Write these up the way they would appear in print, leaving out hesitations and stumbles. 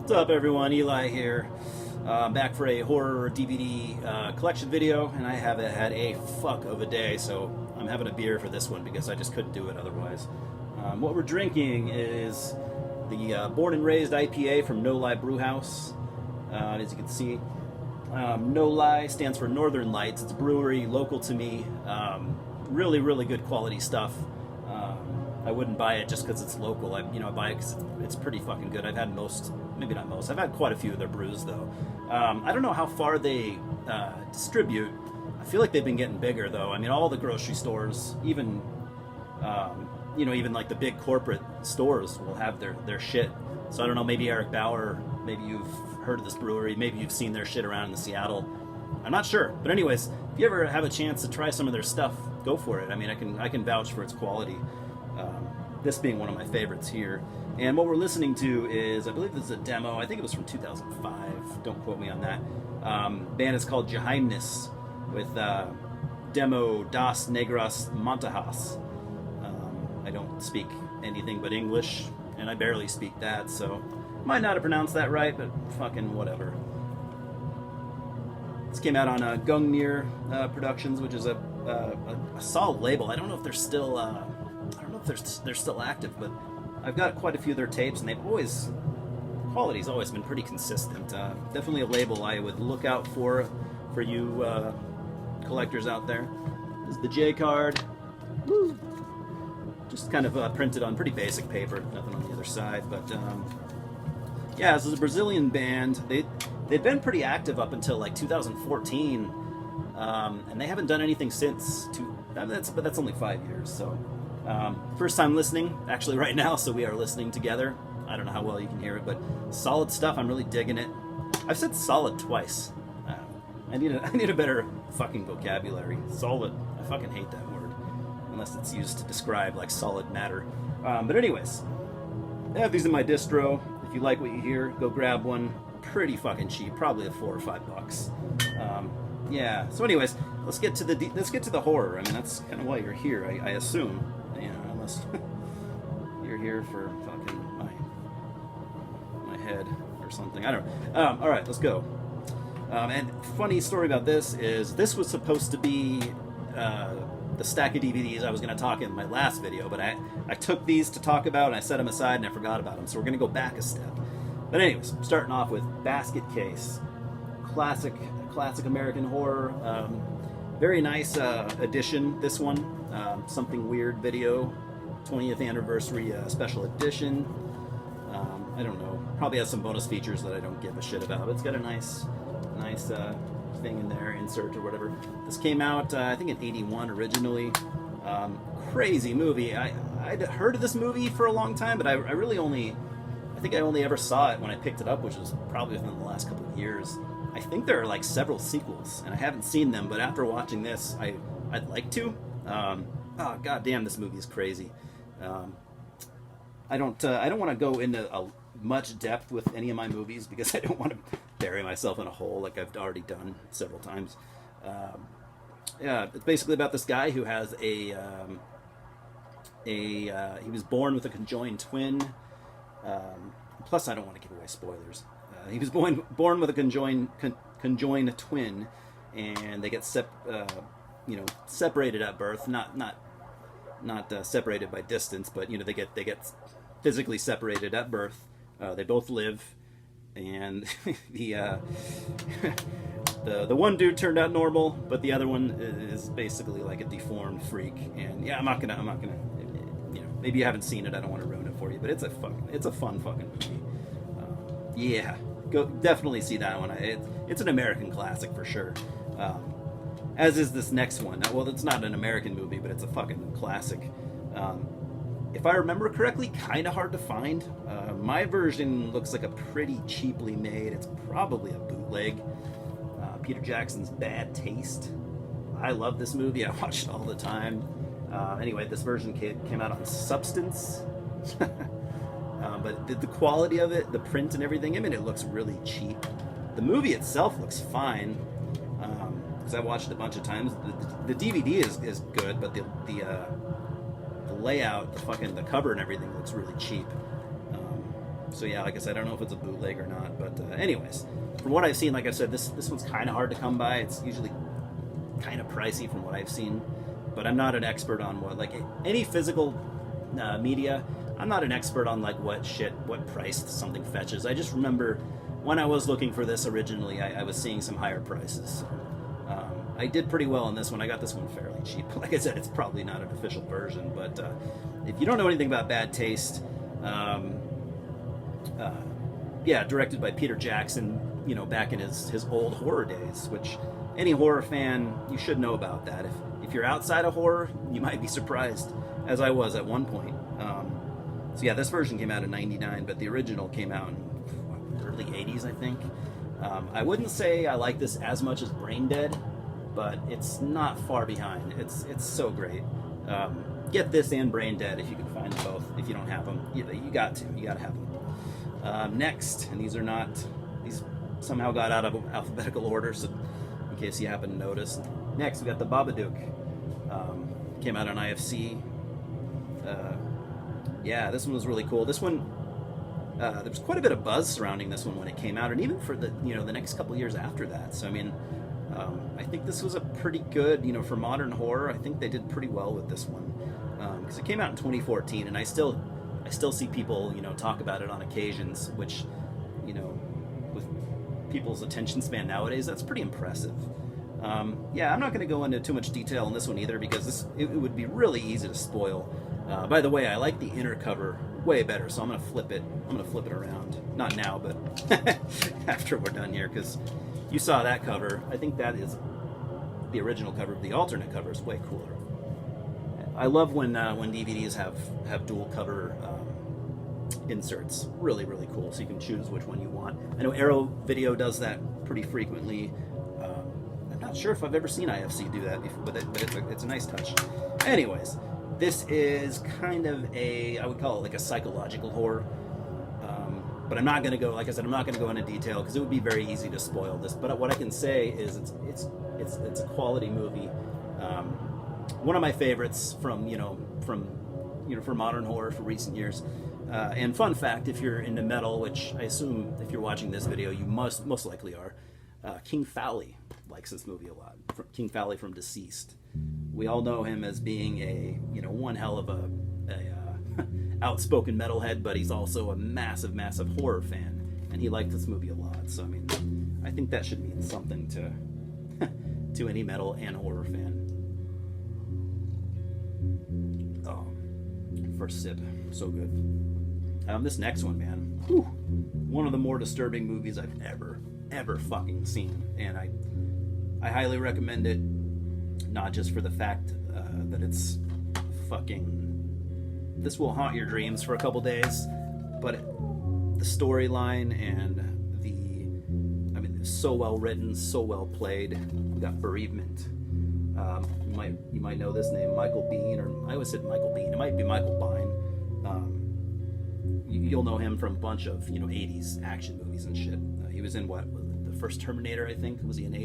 What's up, everyone? Eli here. Back for a horror DVD collection video, and I have had a fuck of a day, so I'm having a beer for this one because I just couldn't do it otherwise. What we're drinking is the Born and Raised IPA from No Lie Brewhouse. As you can see, No Lie stands for Northern Lights. It's a brewery local to me. Really, really good quality stuff. I wouldn't buy it just because it's local. I buy it because it's pretty fucking good. I've had maybe not most. I've had quite a few of their brews though. I don't know how far they distribute. I feel like they've been getting bigger though. I mean, all the grocery stores, even even like the big corporate stores will have their shit. So I don't know. Maybe Eric Bauer. Maybe you've heard of this brewery. Maybe you've seen their shit around in Seattle. I'm not sure. But anyways, if you ever have a chance to try some of their stuff, go for it. I mean, I can vouch for its quality. This being one of my favorites here. And what we're listening to is, I believe this is a demo. I think it was from 2005. Don't quote me on that. Band is called Geheimnis with demo Das Negras Montajas. I don't speak anything but English, and I barely speak that, so might not have pronounced that right, but fucking whatever. This came out on Gungnir Productions, which is a solid label. I don't know if they're still they're still active, but I've got quite a few of their tapes, and quality's always been pretty consistent. Definitely a label I would look out for you collectors out there. This is the J card. Woo! Just kind of printed on pretty basic paper, nothing on the other side, but yeah, this is a Brazilian band. They've been pretty active up until like 2014, and they haven't done anything since. But that's only 5 years, so. First time listening, actually right now, so we are listening together. I don't know how well you can hear it, but solid stuff. I'm really digging it. I've said solid twice. I need a better fucking vocabulary. Solid. I fucking hate that word, unless it's used to describe like solid matter. But anyways, I have these in my distro. If you like what you hear, go grab one. Pretty fucking cheap, probably at $4 or $5. Yeah. So anyways, let's get to the horror. I mean, that's kind of why you're here, I assume. Unless you're here for fucking my head or something. I don't know. All right, let's go. And funny story about this is this was supposed to be the stack of DVDs I was going to talk in my last video, but I took these to talk about and I set them aside and I forgot about them. So we're going to go back a step. But anyways, starting off with Basket Case, classic American horror. Very nice edition. This one. Something Weird video, 20th anniversary special edition. I don't know, probably has some bonus features that I don't give a shit about, but it's got a nice thing in there, insert or whatever. This came out I think in 81 originally. Crazy movie. I'd heard of this movie for a long time, but I think I only ever saw it when I picked it up, which was probably within the last couple of years. I think there are like several sequels, and I haven't seen them, but after watching this, I'd like to. Oh goddamn, this movie is crazy. I don't want to go into much depth with any of my movies because I don't want to bury myself in a hole like I've already done several times. Yeah, it's basically about this guy who has he was born with a conjoined twin. Plus, I don't want to give away spoilers. He was born with a conjoined twin, and they get separated at birth. Not separated by distance, but they get physically separated at birth. They both live, and the one dude turned out normal, but the other one is basically like a deformed freak. And yeah, I'm not gonna maybe you haven't seen it. I don't want to ruin it for you, but it's a fun fucking movie. Yeah, go definitely see that one. It's an American classic for sure. As is this next one. Well, it's not an American movie, but it's a fucking classic. If I remember correctly, kind of hard to find. My version looks like a pretty cheaply made. It's probably a bootleg. Peter Jackson's Bad Taste. I love this movie. I watch it all the time. Anyway, this version came out on Substance. But the quality of it, the print and everything, I mean, it looks really cheap. The movie itself looks fine. Because I watched it a bunch of times. The DVD is good, but the layout, the cover and everything looks really cheap. So yeah, like I said, I don't know if it's a bootleg or not, but anyways, from what I've seen, like I said, this one's kind of hard to come by. It's usually kind of pricey from what I've seen, but I'm not an expert on what, like, any physical media. I'm not an expert on like what price something fetches. I just remember when I was looking for this originally, I was seeing some higher prices. I did pretty well on this one. I got this one fairly cheap. Like I said, it's probably not an official version, but if you don't know anything about Bad Taste, yeah, directed by Peter Jackson, back in his old horror days, which any horror fan, you should know about that. If you're outside of horror, you might be surprised, as I was at one point. So yeah, this version came out in '99, but the original came out in early '80s, I think. I wouldn't say I like this as much as Brain Dead, but it's not far behind. It's so great. Get this and Brain Dead if you can find both. If you don't have them, you got to have them. Next, and these somehow got out of alphabetical order, so in case you happen to notice. Next, we got the Babadook. Came out on IFC. Yeah, this one was really cool. This one, there was quite a bit of buzz surrounding this one when it came out, and even for the next couple of years after that. So I mean, I think this was a pretty good, for modern horror. I think they did pretty well with this one, because it came out in 2014, and I still see people talk about it on occasions, which with people's attention span nowadays, that's pretty impressive. Yeah, I'm not going to go into too much detail on this one either, because it would be really easy to spoil. By the way, I like the inner cover way better, so I'm going to flip it. Around. Not now, but after we're done here, because you saw that cover. I think that is the original cover. The alternate cover is way cooler. I love when DVDs have dual cover inserts. Really, really cool. So you can choose which one you want. I know Arrow Video does that pretty frequently. I'm not sure if I've ever seen IFC do that before, but it's a nice touch. Anyways, this is kind of I would call it like a psychological horror. But I'm not going to go, like I said, I'm not going to go into detail because it would be very easy to spoil this. But what I can say is it's a quality movie. One of my favorites from for modern horror for recent years. And fun fact, if you're into metal, which I assume if you're watching this video, you most likely are, King Fowley likes this movie a lot. King Fowley from Deceased. We all know him as being a one hell of a outspoken metalhead, but he's also a massive horror fan, and he liked this movie a lot. So I mean, I think that should mean something to any metal and horror fan. Oh, first sip, so good. This next one, man, whew, one of the more disturbing movies I've ever fucking seen, and I highly recommend it, not just for the fact that it's fucking, this will haunt your dreams for a couple days, but the storyline and it's so well written, so well played. We got Bereavement. You might know this name, Michael Biehn, or I always said Michael Biehn. It might be Michael Biehn. You'll know him from a bunch of 80s action movies and shit. He was in the first Terminator, I think. Was he in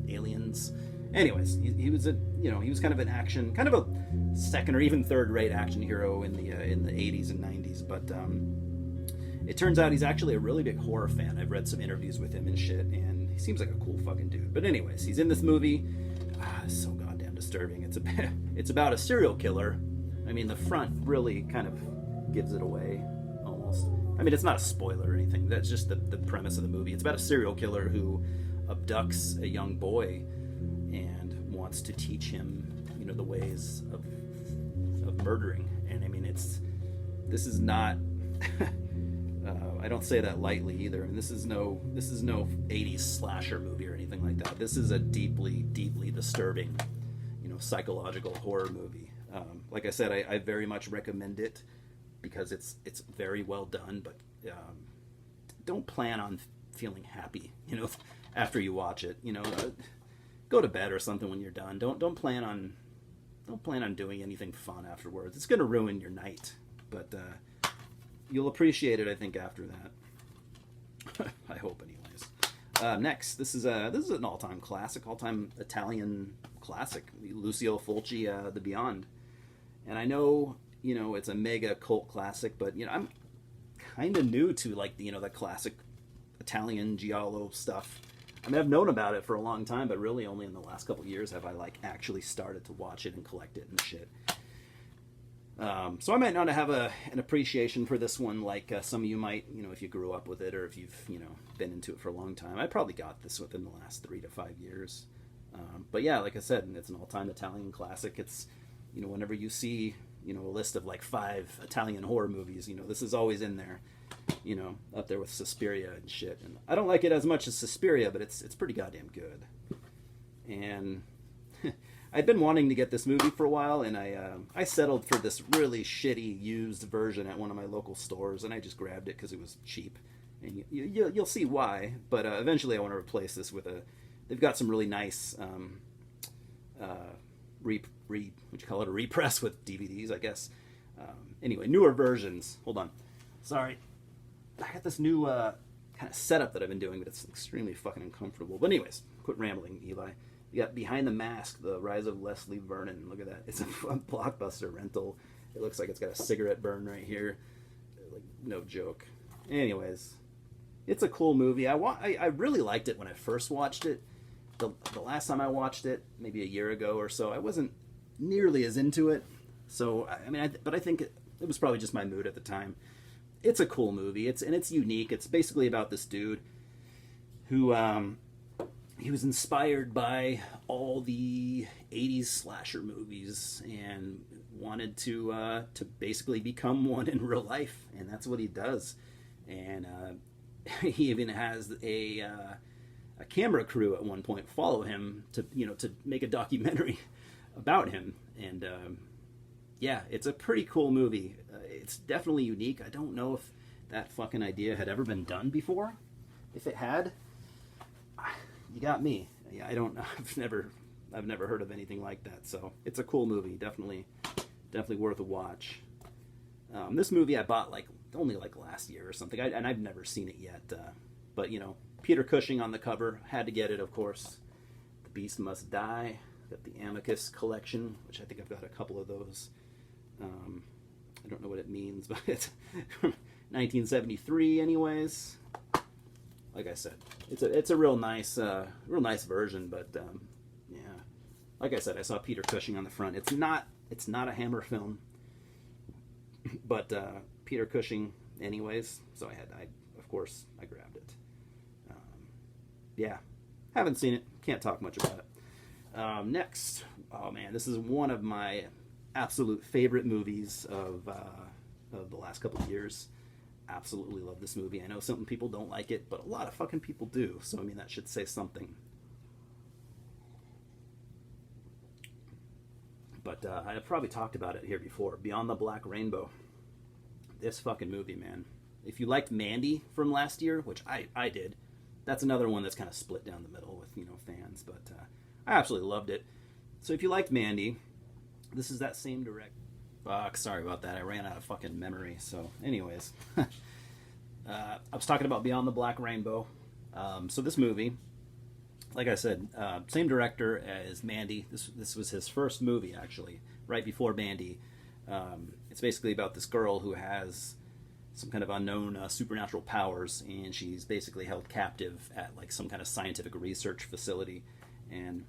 Aliens? Anyways, he was he was kind of an action, kind of a second or even third rate action hero in the 80s and 90s. But it turns out he's actually a really big horror fan. I've read some interviews with him and shit, and he seems like a cool fucking dude. But anyways, he's in this movie. It's so goddamn disturbing. It's about a serial killer. I mean, the front really kind of gives it away almost. I mean, it's not a spoiler or anything. That's just the premise of the movie. It's about a serial killer who abducts a young boy and wants to teach him, the ways of murdering. And I mean, this is not. I don't say that lightly either. I mean, this is no 80s slasher movie or anything like that. This is a deeply disturbing, psychological horror movie. Like I said, I very much recommend it because it's very well done. But don't plan on feeling happy, after you watch it. Go to bed or something when you're done. Don't plan on doing anything fun afterwards. It's going to ruin your night. But you'll appreciate it, I think, after that. I hope, anyways. Next, this is an all-time classic, all-time Italian classic, Lucio Fulci, The Beyond. And I know, it's a mega cult classic, but I'm kind of new to like the classic Italian giallo stuff. I mean, I've known about it for a long time, but really only in the last couple of years have I like actually started to watch it and collect it and shit. So I might not have an appreciation for this one like some of you might, if you grew up with it or if you've, been into it for a long time. I probably got this within the last 3 to 5 years. But yeah, like I said, it's an all-time Italian classic. It's, whenever you see, a list of like 5 Italian horror movies, this is always in there, up there with Suspiria and shit. And I don't like it as much as Suspiria, but it's pretty goddamn good. And I'd been wanting to get this movie for a while, and I settled for this really shitty used version at one of my local stores, and I just grabbed it because it was cheap. And you'll see why, but eventually I want to replace this with they've got some really nice a repress with DVDs, I guess. Anyway, newer versions. Hold on. Sorry. I got this new kind of setup that I've been doing, but it's extremely fucking uncomfortable. But anyways, quit rambling, Eli. You got Behind the Mask, The Rise of Leslie Vernon. Look at that. It's a Blockbuster rental. It looks like it's got a cigarette burn right here. Like, no joke. Anyways, it's a cool movie. I really liked it when I first watched it. The last time I watched it, maybe a year ago or so, I wasn't nearly as into it. So, but I think it was probably just my mood at the time. It's a cool movie. It's unique. It's basically about this dude who he was inspired by all the 80s slasher movies and wanted to basically become one in real life, and that's what he does. And he even has a camera crew at one point follow him to make a documentary about him. And yeah, it's a pretty cool movie. It's definitely unique. I don't know if that fucking idea had ever been done before. If it had, you got me. Yeah, I don't know. I've never heard of anything like that. So it's a cool movie. Definitely worth a watch. This movie I bought only last year or something, and I've never seen it yet. But Peter Cushing on the cover, had to get it, of course. The Beast Must Die. Got the Amicus collection, which I think I've got a couple of those. I don't know what it means, but it's from 1973, anyways. Like I said, it's a real nice version, but yeah, like I said, I saw Peter Cushing on the front. It's not a Hammer film, but Peter Cushing, anyways. So of course I grabbed it. Yeah, haven't seen it. Can't talk much about it. Next, oh man, this is one of my absolute favorite movies of the last couple of years. Absolutely love this movie. I know some people don't like it, but a lot of fucking people do. So, that should say something. But I've probably talked about it here before. Beyond the Black Rainbow. This fucking movie, man. If you liked Mandy from last year, which I did, that's another one that's kind of split down the middle with, fans. But I absolutely loved it. So if you liked Mandy, this is that same director. Fuck, sorry about that. I ran out of fucking memory. So, anyways, I was talking about Beyond the Black Rainbow. So this movie, like I said, same director as Mandy. This was his first movie, actually, right before Mandy. It's basically about this girl who has some kind of unknown supernatural powers, and she's basically held captive at some kind of scientific research facility. And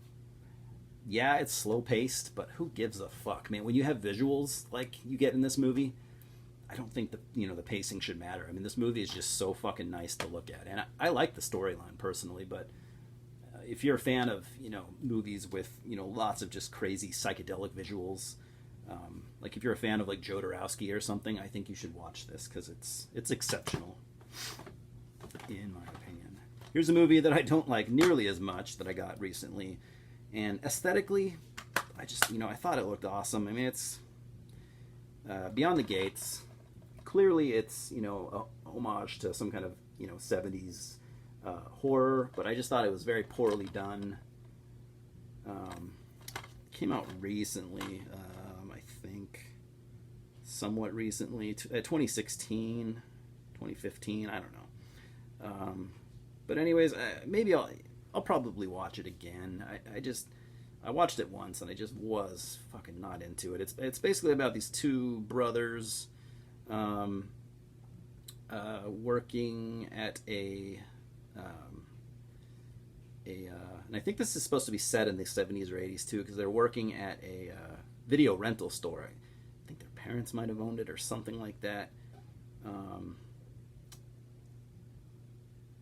yeah, it's slow paced, but who gives a fuck, man? When you have visuals like you get in this movie, I don't think the pacing should matter. This movie is just so fucking nice to look at, and I like the storyline personally. But if you're a fan of movies with lots of just crazy psychedelic visuals, if you're a fan of Joe Dorowski or something, I think you should watch this because it's exceptional, in my opinion. Here's a movie that I don't like nearly as much that I got recently. And aesthetically, I thought it looked awesome. It's Beyond the Gates. Clearly, it's, a homage to some kind of, 70s horror, but I just thought it was very poorly done. Came out recently, I think, somewhat recently, 2016, 2015, I don't know. But anyways, maybe I'll probably watch it again. I watched it once and I just was fucking not into it. It's basically about these two brothers working at and I think this is supposed to be set in the 70s or 80s too, because they're working at a video rental store. I think their parents might have owned it or something like that.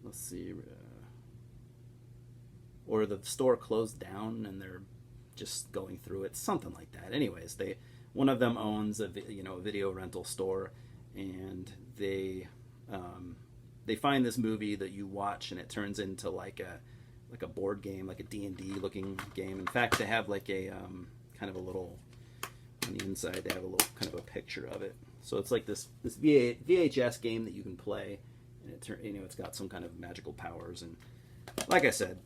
Let's see. Or the store closed down and they're just going through it, something like that. Anyways, one of them owns a video rental store, and they find this movie that you watch, and it turns into like a board game, like a D&D looking game. In fact, they have like a kind of a little on the inside. They have a little kind of a picture of it. So it's like this VHS game that you can play, and it's got some kind of magical powers. And like I said,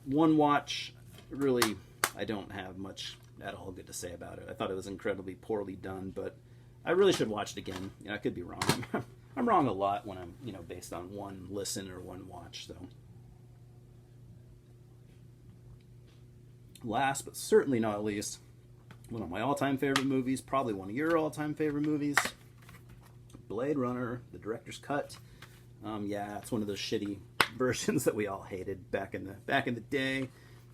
one watch, really, I don't have much at all good to say about it. I thought it was incredibly poorly done, but I really should watch it again. I could be wrong. I'm wrong a lot when I'm based on one listen or one watch. So last but certainly not least, one of my all-time favorite movies, probably one of your all-time favorite movies, Blade Runner, the director's cut. Yeah, it's one of those shitty versions that we all hated back in the day,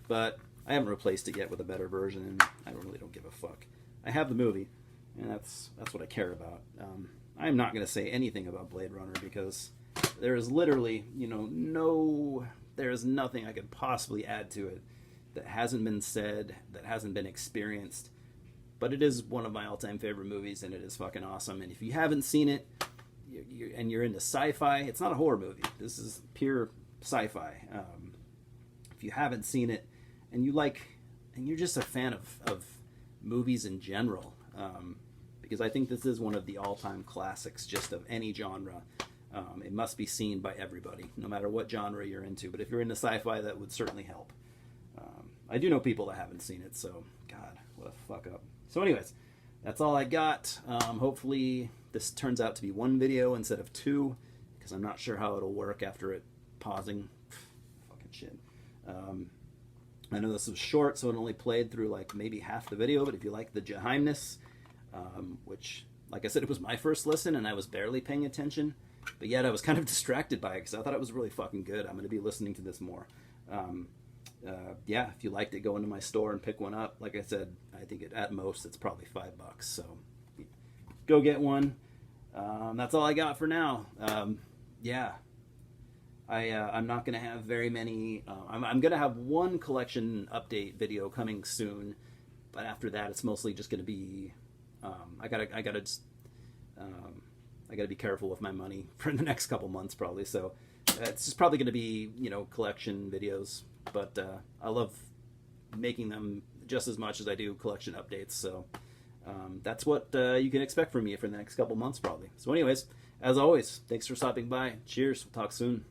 but I haven't replaced it yet with a better version, and I really don't give a fuck. I have the movie, and that's what I care about. I'm not going to say anything about Blade Runner because there is literally, there is nothing I could possibly add to it that hasn't been said, that hasn't been experienced. But it is one of my all-time favorite movies, and it is fucking awesome. And if you haven't seen it, and you're into sci-fi, it's not a horror movie. This is pure sci-fi. If you haven't seen it, and you're just a fan of movies in general, because I think this is one of the all-time classics just of any genre. It must be seen by everybody, no matter what genre you're into. But if you're into sci-fi, that would certainly help. I do know people that haven't seen it, so God, what a fuck up. So anyways, that's all I got. Hopefully this turns out to be one video instead of two, because I'm not sure how it'll work after it pausing. Fucking shit. I know this was short, so it only played through like maybe half the video, but if you like the Jaheimness, which, like I said, it was my first listen and I was barely paying attention, but yet I was kind of distracted by it because I thought it was really fucking good. I'm going to be listening to this more. Yeah, if you liked it, go into my store and pick one up. Like I said, I think at most it's probably $5, so go get one. That's all I got for now. Yeah, I'm not going to have very many. I'm going to have one collection update video coming soon, but after that, it's mostly just going to be. I gotta be careful with my money for the next couple months, probably. So it's just probably going to be collection videos. But I love making them just as much as I do collection updates. So that's what you can expect from me for the next couple months, probably. So anyways, as always, thanks for stopping by. Cheers. We'll talk soon.